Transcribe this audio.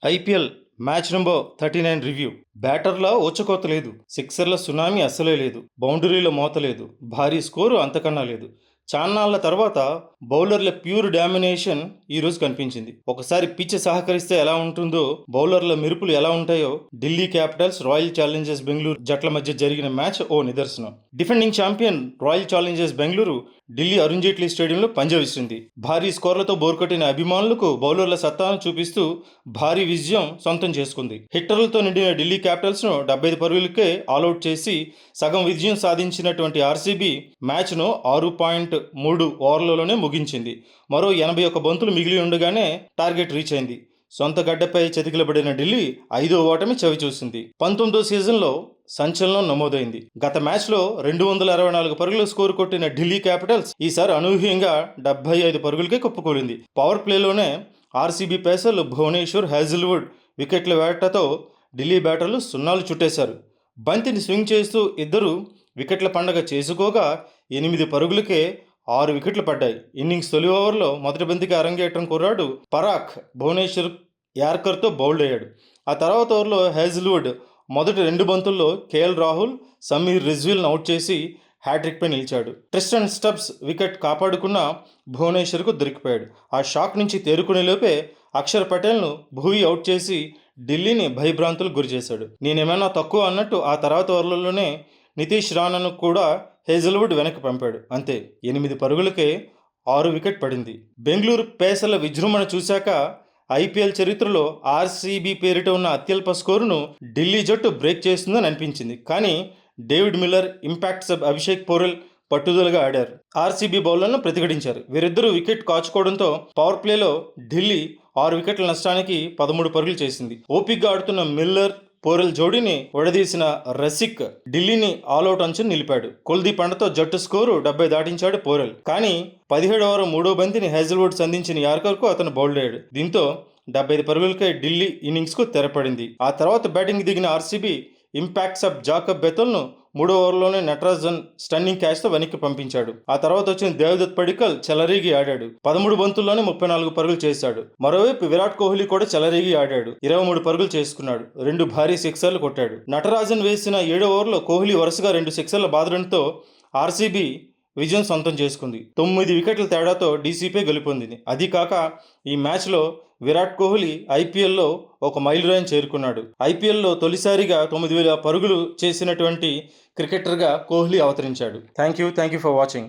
IPL match number 39 review. బ్యాటర్ల ఊచకోత లేదు, సిక్సర్ల సునామీ అస్సలే లేదు, బౌండరీల మోత లేదు, భారీ స్కోరు అంతకన్నా లేదు. చాన్నాళ్ల తర్వాత బౌలర్ల ప్యూర్ డామినేషన్ ఈ రోజు కనిపించింది. ఒకసారి పిచ్ సహకరిస్తే ఎలా ఉంటుందో, బౌలర్ల మెరుపులు ఎలా ఉంటాయో Delhi Capitals royal Challengers Bengaluru జట్ల మధ్య జరిగిన మ్యాచ్ ఓ నిదర్శనం. Defending champion royal Challengers Bengaluru Delhi Arun Jaitley స్టేడియంలో పంజా విసిరింది. భారీ స్కోర్లతో బోర్కొట్టిన అభిమానులకు బౌలర్ల సత్తాను చూపిస్తూ భారీ విజయం సొంతం చేసుకుంది. హిట్టర్లతో నిండిన ఢిల్లీ క్యాపిటల్స్ ను 75 పరుగులకే ఆల్అౌట్ చేసి సగం విజయం సాధించినటువంటి ఆర్సీబీ మ్యాచ్ ను 6.3 ఓవర్లలోనే ముగించింది. మరో 81 బంతులు మిగిలి ఉండగానే టార్గెట్ రీచ్ అయింది. సొంత గడ్డపై చతికిలబడిన ఢిల్లీ 5వ ఓటమి చవిచూసింది. 19వ సీజన్లో సంచలనం నమోదైంది. గత మ్యాచ్లో 264 పరుగుల స్కోరు కొట్టిన ఢిల్లీ క్యాపిటల్స్ ఈసారి అనూహ్యంగా 75 పరుగులకే కుప్పకూలింది. పవర్ ప్లేలోనే ఆర్సీబీ పేసర్లు భువనేశ్వర్, హ్యాజిల్వుడ్ వికెట్ల వేటతో ఢిల్లీ బ్యాటర్లు సున్నాలు చుట్టేశారు. బంతిని స్వింగ్ చేస్తూ ఇద్దరు వికెట్ల పండగ చేసుకోగా 8 పరుగులకే 6 వికెట్లు పడ్డాయి. ఇన్నింగ్స్ తొలి ఓవర్లో మొదటి బంతికి అరంగేట్రం కుర్రాడు పరాక్ భువనేశ్వర్ యార్కర్తో బౌల్డ్ అయ్యాడు. ఆ తర్వాత ఓవర్లో హ్యాజిల్వుడ్ మొదటి 2 బంతుల్లో కేఎల్ రాహుల్, సమీర్ రిజ్వీల్ను అవుట్ చేసి హ్యాట్రిక్పై నిలిచాడు. ట్రిస్టన్ స్టబ్స్ వికెట్ కాపాడుకున్న భువనేశ్వర్కు దొరికిపోయాడు. ఆ షాక్ నుంచి తేరుకునే లోపే అక్షర్ పటేల్ను భువీ అవుట్ చేసి ఢిల్లీని భయభ్రాంతులకు గురిచేశాడు. నేనేమైనా తక్కువ అన్నట్టు ఆ తర్వాత ఓవర్లలోనే నితీష్ రాణాను కూడా హేజల్వుడ్ వెనక్కి పంపాడు. అంతే, 8 పరుగులకే 6 వికెట్ పడింది. బెంగళూరు పేసర్ల విజృంభణ చూశాక ఐపీఎల్ చరిత్రలో ఆర్సీబీ పేరిట ఉన్న అత్యల్ప స్కోరును ఢిల్లీ జట్టు బ్రేక్ చేస్తుందని అనిపించింది. కానీ David Miller, impact sub Abhishek Porel పట్టుదలగా ఆడారు. ఆర్సీబీ బౌలర్లను ప్రతిఘటించారు. వీరిద్దరూ వికెట్ కాచుకోవడంతో పవర్ ప్లేలో ఢిల్లీ 6 వికెట్ల నష్టానికి 13 పరుగులు చేసింది. ఓపిక్గా ఆడుతున్న మిల్లర్, పోరెల్ జోడీని ఒడదీసిన రసిక్ ఢిల్లీని ఆల్అౌట్ అంచుని నిలిపాడు. కుల్దీప్ అండతో జట్టు స్కోరు 70 దాటించాడు పోరెల్. కానీ 17వ ఓవర్ 3వ బంతిని హ్యాజిల్వుడ్ సంధించిన యార్కర్కు అతను బౌల్డ్ అయ్యాడు. దీంతో 75 పరుగులకే ఢిల్లీ ఇన్నింగ్స్కు తెరపడింది. ఆ తర్వాత బ్యాటింగ్ దిగిన ఆర్సీబీ ఇంపాక్ట్ సబ్ జాకబ్ బెతల్ను 3వ ఓవర్లోనే నటరాజన్ స్టన్నింగ్ క్యాచ్తో వెనక్కి పంపించాడు. ఆ తర్వాత వచ్చిన దేవదత్ పడిక్కల్ చెలరేగి ఆడాడు. 13 బంతుల్లోనే 34 పరుగులు చేశాడు. మరోవైపు విరాట్ కోహ్లీ కూడా చెలరేగి ఆడాడు. 23 పరుగులు చేసుకున్నాడు. 2 భారీ సిక్సర్లు కొట్టాడు. నటరాజన్ వేసిన 7వ ఓవర్లో కోహ్లీ వరుసగా 2 సిక్సర్ల బాదడంతో ఆర్సీబీ విజయం సొంతం చేసుకుంది. 9 వికెట్ల తేడాతో డీసీపై గెలుపొందింది. అది కాక ఈ మ్యాచ్లో విరాట్ కోహ్లీ ఐపీఎల్లో ఒక మైలురాయిని చేరుకున్నాడు. ఐపీఎల్లో తొలిసారిగా 9,000 పరుగులు చేసినటువంటి క్రికెటర్గా కోహ్లీ అవతరించాడు. Thank you for watching.